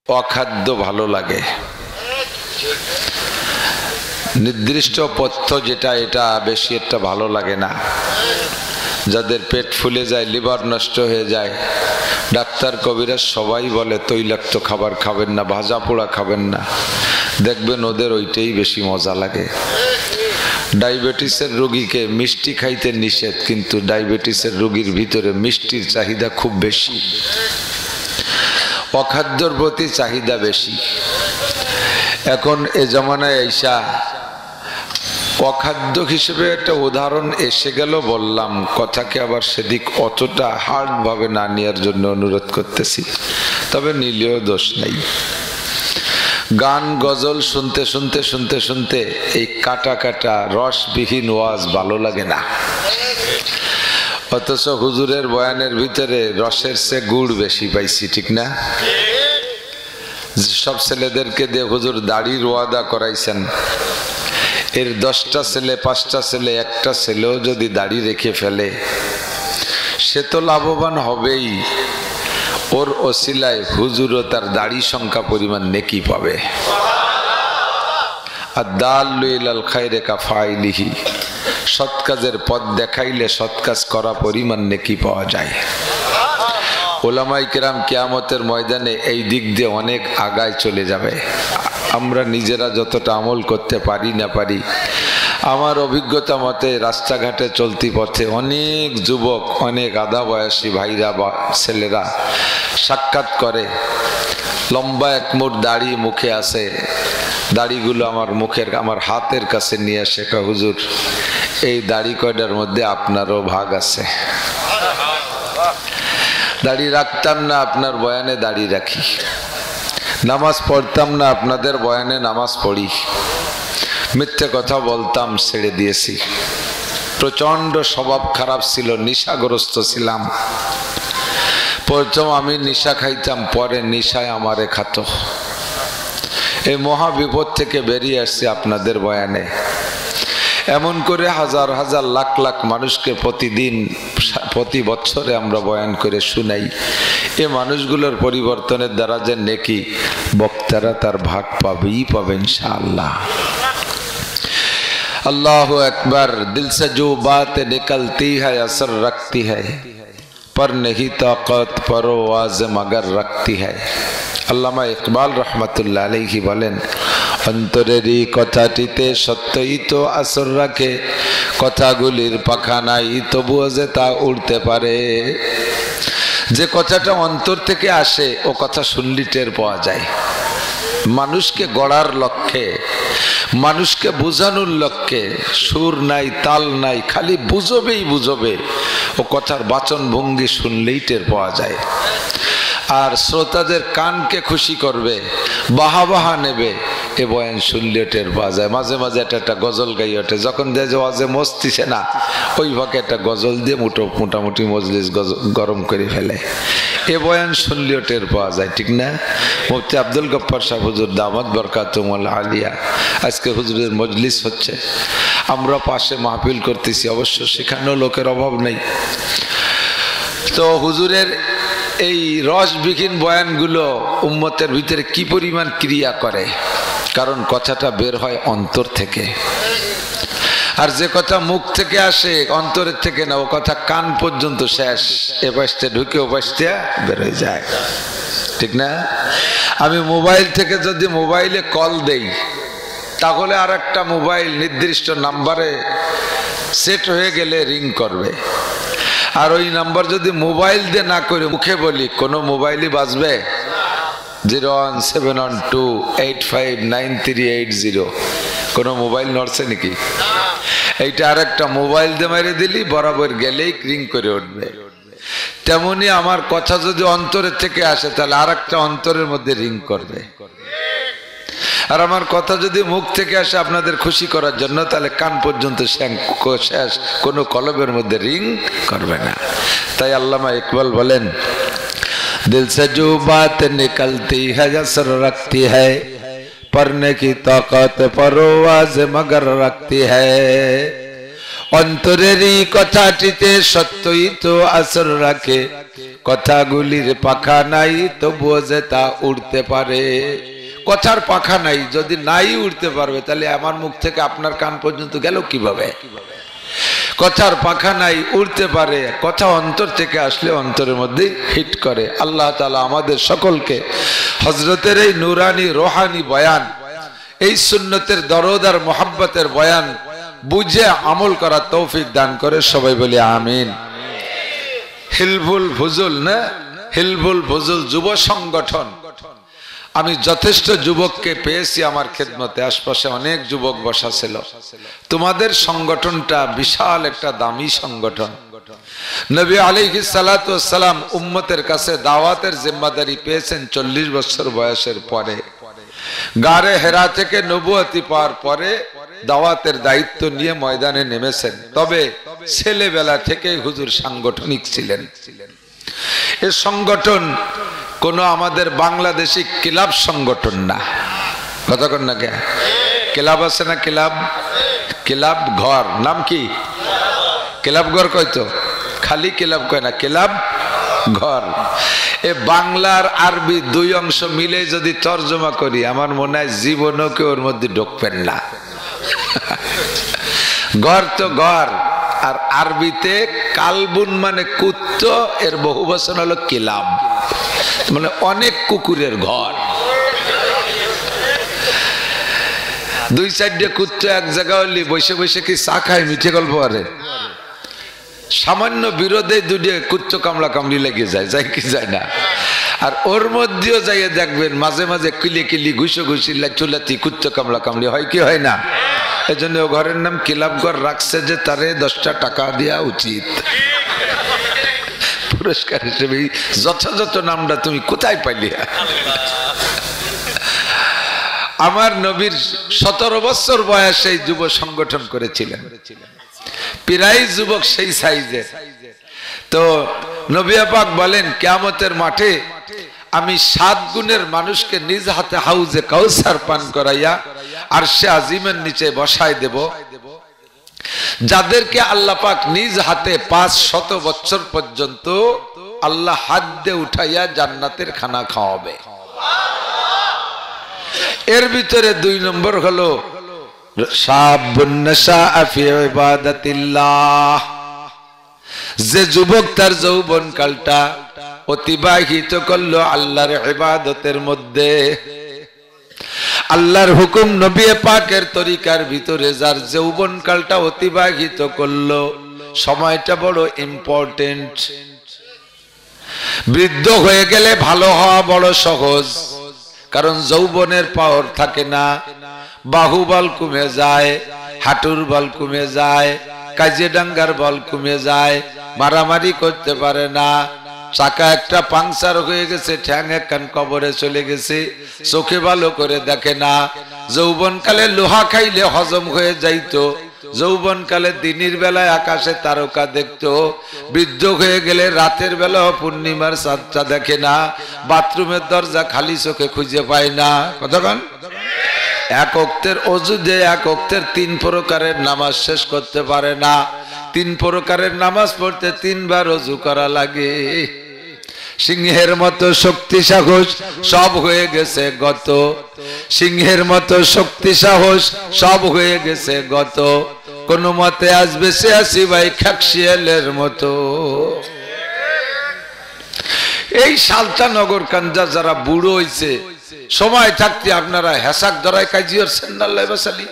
অখাদ্য ভালো লাগে, নির্দিষ্ট পথ্য যেটা এটা বেশি একটা ভালো লাগে না। যাদের পেট ফুলে যায়, লিভার নষ্ট হয়ে যায়, ডাক্তার কবিরাজ সবাই বলে তৈলাক্ত খাবার খাবেন না, ভাজা পোড়া খাবেন না, দেখবেন ওদের ওইটাই বেশি মজা লাগে। ডায়াবেটিসের রোগীকে মিষ্টি খাইতে নিষেধ, কিন্তু ডায়াবেটিসের রোগীর ভিতরে মিষ্টির চাহিদা খুব বেশি, অখাদ্যর প্রতি চাহিদা বেশি। এখন এ জমানায় আইসা অখাদ্য হিসেবে একটা উদাহরণ এসে গেল বললাম, কথাকে আবার সেদিক অতটা হার্ড ভাবে না নেওয়ার জন্য অনুরোধ করতেছি, তবে নিলেও দোষ নেই। গান গজল শুনতে শুনতে শুনতে শুনতে এই কাটা কাটা রসবিহীন ওয়াজ ভালো লাগে না, অথচ হুজুরের বয়ানের ভিতরে রসের চেয়ে গুড় বেশি পাইছি, ঠিক না? সব ছেলেদেরকে দিয়ে হুজুর দাড়ির ওয়াদা করাইছেন, এর 10টা ছেলে 5টা ছেলে একটা ছেলেও যদি দাড়ি রেখে ফেলে সে তো লাভবান হবেই, ওর ওসিলায় হুজুরও তার দাড়ি সংখ্যা পরিমাণ নেকি পাবে। আদ-দাল্লু ইলাল খায়রি কাফাইলিহি, সৎ কাজের পথ দেখাইলে সৎ কাজ করা পরিমাণ নেকি পাওয়া যায়। উলামায়ে কেরাম কিয়ামতের ময়দানে এই দিক দিয়ে অনেক আগায় চলে যাবে। আমরা নিজেরা যতটা আমল করতে পারি না পারি, আমার অভিজ্ঞতা মতে রাস্তাঘাটে চলতি পথে অনেক যুবক, অনেক আধা বয়সী ভাইরা বা ছেলেরা সাক্ষাৎ করে, লম্বা এক মুঠ দাড়ি মুখে আছে, দাড়িগুলো আমার হাতের কাছে নিয়ে আসে, হুজুর এই দাড়ি কয়টার মধ্যে আপনারও ভাগ আছে। দাড়ি রাখতাম না, আপনার বয়ানে দাড়ি রাখি। নামাজ পড়তাম না, আপনাদের বয়ানে নামাজ পড়ি। মিথ্যে কথা বলতাম, ছেড়ে দিয়েছি। প্রচন্ড স্বভাব খারাপ ছিল, নেশাগ্রস্ত ছিলাম। প্রথম আমি নেশা খাইতাম, পরে নেশায় আমারে খাতো। এই মহা বিপদ থেকে বেরিয়ে আসছি আপনাদের বয়ানে। এমন করে হাজার হাজার লাখ লাখ মানুষকে প্রতিদিন প্রতি বছরে আমরা বয়ান করে শুনাই। এ মানুষগুলোর পরিবর্তনের দ্বারা যে নেকি, বক্তারা তার ভাগ পাবেই পাবে ইনশাআল্লাহ। अल्लाहु अकबर। दिल से जो बात निकलती है असर रखती है, पर नहीं ताकत परवाज़ मगर रखती है। আল্লামা ইকবাল রহমতুল্লাহ আলাইহি বলেন, অন্তরেরই কথাটিতে সত্যই তো আসর রাখে, কথাগুলির পাখা নাই তবুও যে তা উড়তে পারে। যে কথাটা অন্তর থেকে আসে ও কথা শুনলি টের পাওয়া যায়। মানুষকে গড়ার লক্ষ্যে, মানুষকে বোঝানোর লক্ষ্যে সুর নাই, তাল নাই, খালি বুঝবেই বুঝবে, ও কথার বাচন ভঙ্গি শুনলেই টের পাওয়া যায়। আর শ্রোতাদের কানকে খুশি করবে, বাহা নেবে, এ বয়ান শুনলে টের পাওয়া যায়। মাঝে মাঝে একটা গজল গাই ওঠে, যখন দেয় যে ওয়াজে মস্তিছে না, ওই ভাগে একটা গজল দিয়ে মোটামুটি মজলিস গরম করে ফেলে। এ বয়ান শুনলেও টের পাওয়া যায়, ঠিক না? মুফতি আব্দুল গফফার সাহেব হুজুর দামাত বরকাতুহুল আলিয়া, আজকে হুজুরের মজলিস হচ্ছে, আমরা পাশে মাহফিল করতেছি, অবশ্য সেখানেও লোকের অভাব নেই। তো হুজুরের এই রসবিহীন বয়ানগুলো উম্মতের ভিতরে কি পরিমাণ ক্রিয়া করে, কারণ কথাটা বের হয় অন্তর থেকে। আর যে কথা মুখ থেকে আসে অন্তরের থেকে না, ও কথা কান পর্যন্ত শেষ, এ পাশে ঢুকে ও পাশে বের হয়ে যায়, ঠিক না? আমি মোবাইল থেকে যদি মোবাইলে কল দেই, তাহলে আর একটা মোবাইল নির্দিষ্ট নাম্বারে সেট হয়ে গেলে রিং করবে। আর ওই নাম্বার যদি মোবাইল দিয়ে না করে মুখে বলি, কোনো মোবাইলই বাজবে? 01712859380, কোনো মোবাইল নড়ছে নাকি? এইটা আর একটা মোবাইল দিয়ে মেরে দিলি বরাবর গেলেই রিং করে উঠবে। তেমনি আমার কথা যদি অন্তরের থেকে আসে, তাহলে আর একটা অন্তরের মধ্যে রিং করবে। আর আমার কথা যদি মুখ থেকে আসে আপনাদের খুশি করার জন্য, তাহলে কান পর্যন্ত শেষ, কোনো কলবের মধ্যে রিং করবে না। তাই আল্লামা ইকবাল বলেন, दिल से जो बात निकलती है असर रखती है, पढ़ने की ताकत परवाज़ मगर रखती है। অন্তরেরই কথাটিতে সত্যই তো আসর রাখে, কথাগুলির পাখা নাই তবুও যে তা উড়তে পারে। কথার পাখা নাই, যদি নাই উড়তে পারবে তাহলে আমার মুখ থেকে আপনার কান পর্যন্ত গেল কিভাবে? কথার পাখা নাই, উড়তে পারে, কথা অন্তর থেকে আসলে অন্তরের মধ্যে হিট করে। আল্লাহ তাআলা আমাদের সকলকে হযরতের এই নূরানি রোহানি বয়ান, এই সুন্নতের দরদ আর মোহাব্বতের বয়ান বুঝে আমল করার তৌফিক দান করে। সবাই বলি আমিন। হিলফুল ফুজুল না, হিলফুল ফুজুল যুব সংগঠন, আমি যথেষ্ট যুবককে পেয়েছি আমার খেদমতে, আশপাশে অনেক যুবক বসা ছিল। তোমাদের সংগঠনটা বিশাল একটা দামি সংগঠন। নবী আলাইহিস সালাতু ওয়াস সালাম উম্মতের কাছে দাওয়াতের জিম্মাদারি পেয়েছেন 40 বছর বয়সের পরে। গারে হেরা থেকে নবুয়তি পাওয়ার পরে দাওয়াতের দায়িত্ব নিয়ে ময়দানে নেমেছেন। তবে ছেলেবেলা থেকেই হুজুর সাংগঠনিক ছিলেন। এই সংগঠন কোন আমাদের বাংলাদেশি ক্লাব সংগঠন না। কতক্ষণ না কে ক্লাব আছে না? ক্লাব, ক্লাব ঘর নাম কি? ক্লাব ঘর কয়তো, খালি ক্লাব কয় না, ক্লাব ঘর। এ বাংলার আরবি দুই অংশ মিলে যদি তর্জমা করি, আমার মনে হয় জীবনও কেউ ওর মধ্যে ঢুকবেন না। ঘর তো ঘর, আর আরবিতে কালবুন মানে কুত্ত, এর বহু বচন হলো কিলাব, মানে অনেক কুকুরের ঘর। দুই চারটে কুত্ত এক জায়গা হলে বসে বসে কি চা খায়, মিঠে গল্প করে। সামান্য বিরোধে দুটো কুত্ত কামড়া কামড়ি লেগে যায়, যায় কি যায় না? আর ওর মধ্যেও যাইয়ে দেখবেন মাঝে মাঝে কিলি কিলি ঘুষো ঘুষি চুলাতি কুত্ত কামড়া কামড়ি হয় কি হয় না? এই জন্য ও ঘরের নাম কিলাব ঘর রাখছে যে তারে 10টা টাকা দেওয়া উচিত পুরস্কার হিসেবে। যথাযথ নামটা তুমি কোথায় পাইলি? আমার নবীর 17 বছর বয়সে যুব সংগঠন করেছিলেন, প্রায় যুবক সেই সাইজের। তো নবী পাক বলেন, কিয়ামতের মাঠে আমি 7 গুণের মানুষকে নিজ হাতে হাউজে কাউসার পান করাইয়া আরশে আজিমের নিচে বসায় দেব, যাদেরকে আল্লাহ পাক নিজ হাতে 500 বছর পর্যন্ত আল্লাহ হাত দিয়ে উঠাইয়া জান্নাতের খানা খাওয়াবে। এর ভিতরে 2 নম্বর হলো শাবুন নাশাআ ফি ইবাদাতিল্লাহ, যে যুবক তার যৌবন কালটা অতিবাহিত করলো আল্লাহর ইবাদতের মধ্যে। আল্লাহর হুকুম নবী পাকের তরিকার ভিতরে যার যৌবন কালটা অতিবাহিত করলো, সময়টা বড় ইম্পর্টেন্ট। বৃদ্ধ হয়ে গেলে ভালো হওয়া বড় সহজ, কারণ যৌবনের পাওয়ার থাকে না, বাহুবল কমে যায়, হাঁটুর বল কমে যায়, কাজে ডাঙ্গার বল কমে যায়, মারামারি করতে পারে না, চাকা একটা পাংচার হয়ে গেছে, ঠ্যাং একখান কবরে চলে গেছে, চোখে ভালো করে দেখে না। যৌবনকালে লোহা খাইলে হজম হয়ে যাইতো, যৌবনকালে দিনের বেলায় আকাশে তারকা দেখতো, বৃদ্ধ হয়ে গেলে রাতের বেলা পূর্ণিমার চাঁদটা দেখে না, বাথরুমের দরজা খালি চোখে খুঁজে পায় না। কতক্ষণ? এক ওয়াক্তের ওযু দিয়ে এক ওয়াক্তের 3 প্রকারের নামাজ শেষ করতে পারে না। 3 প্রকারের নামাজ পড়তে 3 বার ওযু করা লাগে। সিংহের মতো শক্তি সাহস সব হয়ে গেছে গত, সিংহের মতো শক্তি সাহস সব হয়ে গেছে গত, কোন মতে আজ বেঁচে আছি ভাই খাকশিয়ালের মতো। এই সালতা নগর কাঞ্জা যারা বুড়ো হইছে, সময় থাকতে আপনারা হেসাক ধরায় কাজি করছেন না? আল্লাহ বাসালি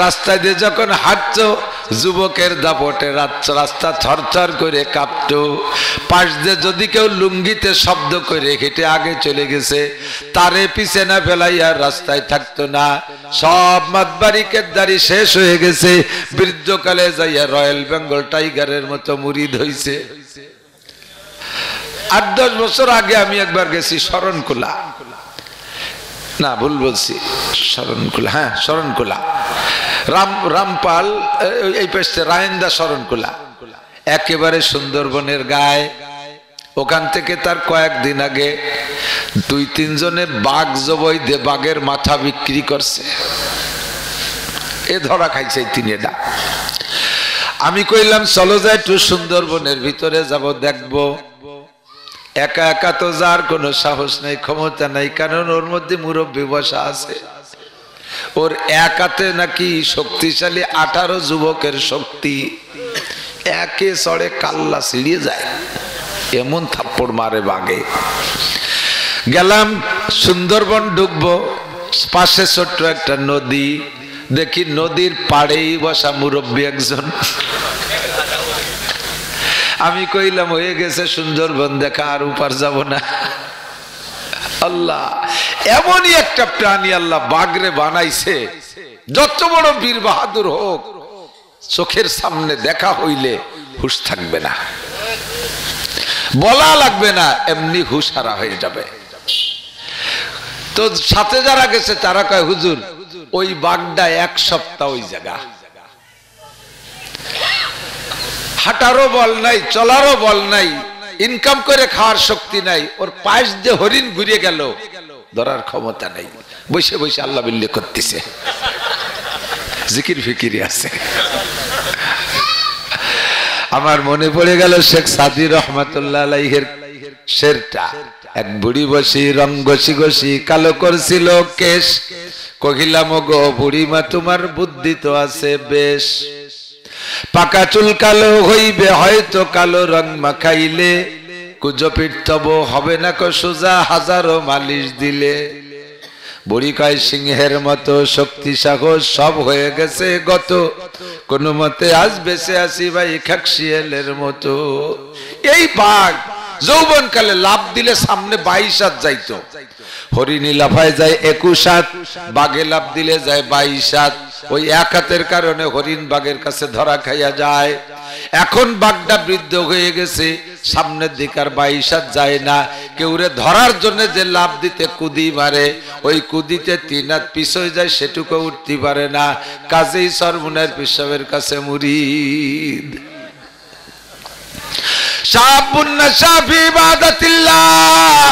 রাস্তায় দিয়ে যখন হাঁটতো, যুবকের দাপটে রাস্তা থরথর করে কাঁপতো। পাশ দিয়ে যদি কেউ লুঙ্গিতে শব্দ করে হেঁটে আগে চলে গেছে, তারে পিছে না ফেলাইয়া রাস্তায় থাকতো না। সব মাতবারিকের দাড়ি শেষ হয়ে গেছে, বৃদ্ধকালে যাইয়া রয়্যাল বেঙ্গল টাইগারের মতো মুরিদ হইছে। 8-10 বছর আগে আমি একবার গেছি শরণখোলা, না ভুল বলছি, শরণখোলা, হ্যাঁ শরণখোলা, রামপাল এই পাশে রায়েন্দা শরণখোলা, একেবারে সুন্দরবনের গায়ে। ওখান থেকে তার কয়েকদিন আগে 2-3 জনে বাঘ জবাই দিয়ে বাঘের মাথা বিক্রি করছে। এ ধরা খাইছে তিনেটা। আমি কইলাম চলো যাই একটু সুন্দরবনের ভিতরে যাব, দেখব। একা একা তো যার কোনো সাহস নাই, ক্ষমতা নাই, কারণ ওর মধ্যে মুরব্বী বসা আছে। ওর একাতে নাকি শক্তিশালী 18 যুবকের শক্তি, একে চড়ে কাল্লা ছিড়িয়ে যায়, এমন থাপ্পড় মারে বাগে। গেলাম সুন্দরবন, ঢুকবো, পাশে ছোট্ট একটা নদী, দেখি নদীর পাড়েই বসা মুরব্বী একজন। আমি কইলাম হয়ে গেছে সুন্দরবন দেখা, আর উপার যাব না। আল্লাহ এমনই একটা প্রাণী আল্লাহ বাগরে বানাইছে, যত বড় বীর বাহাদুর হোক, চোখের সামনে দেখা হইলে হুশ থাকবে না, বলা লাগবে না, এমনি হুশ হারা হয়ে যাবে। তো সাথে যারা গেছে তারা কয় হুজুর ওই বাগডা 1 সপ্তাহ ওই জায়গা, হাঁটারও বল নাই, চলারও বল নাই, ইনকাম করে খাওয়ার শক্তি নাই, ওর পাশ দিয়ে হরিণ ঘুরে গেল, ধরার ক্ষমতা নাই, বসে বসে আল্লাহ বিল্লাহ করতেছে, জিকির ফিকিরি আছে। আমার মনে পড়ে গেল শেখ সাদি রহমাতুল্লাহ আলাইহির শেরটা, এক বুড়ি বসি রং ঘষি ঘষি কালো করছিল কেশ, কহিলাম গো বুড়িমা তোমার বুদ্ধি তো আছে বেশ, পাকা চুল কালো হইবে হয়তো কালো রং মাখাইলে, কুজো পিঠ তব হবে না কো সোজা হাজারো মালিশ দিলে। বুড়ি কয় সিংহের মতো শক্তি সাহস সব হয়ে গেছে গত, কোন মতে আজ বেঁচে আসি ভাই খাকশিয়ালের মতো। এই বাঘ যৌবন কালে লাভ দিলে সামনে 22 হাত যাইতো, হরিণী লাফায় যায় 21 হাত, বাঘে লাভ দিলে যায় 22 হাত। ওই 1 হাতের কারণে হরিণ বাঘের কাছে ধরা খাইয়া যায়। এখন বাঘটা বৃদ্ধ হয়ে গেছে, সামনের দিকে আর 22 হাত যায় না। কেউরে ধরার জন্য যে লাভ দিতে কুদি মারে, ওই কুদিতে 3 হাত পিছয়ে যায়, সেটুকু উঠতে পারে না। কাজেই সরমুনার পিসাবের কাছে মুরিদ। শাবুন নাশা ফি ইবাদাতিল্লাহ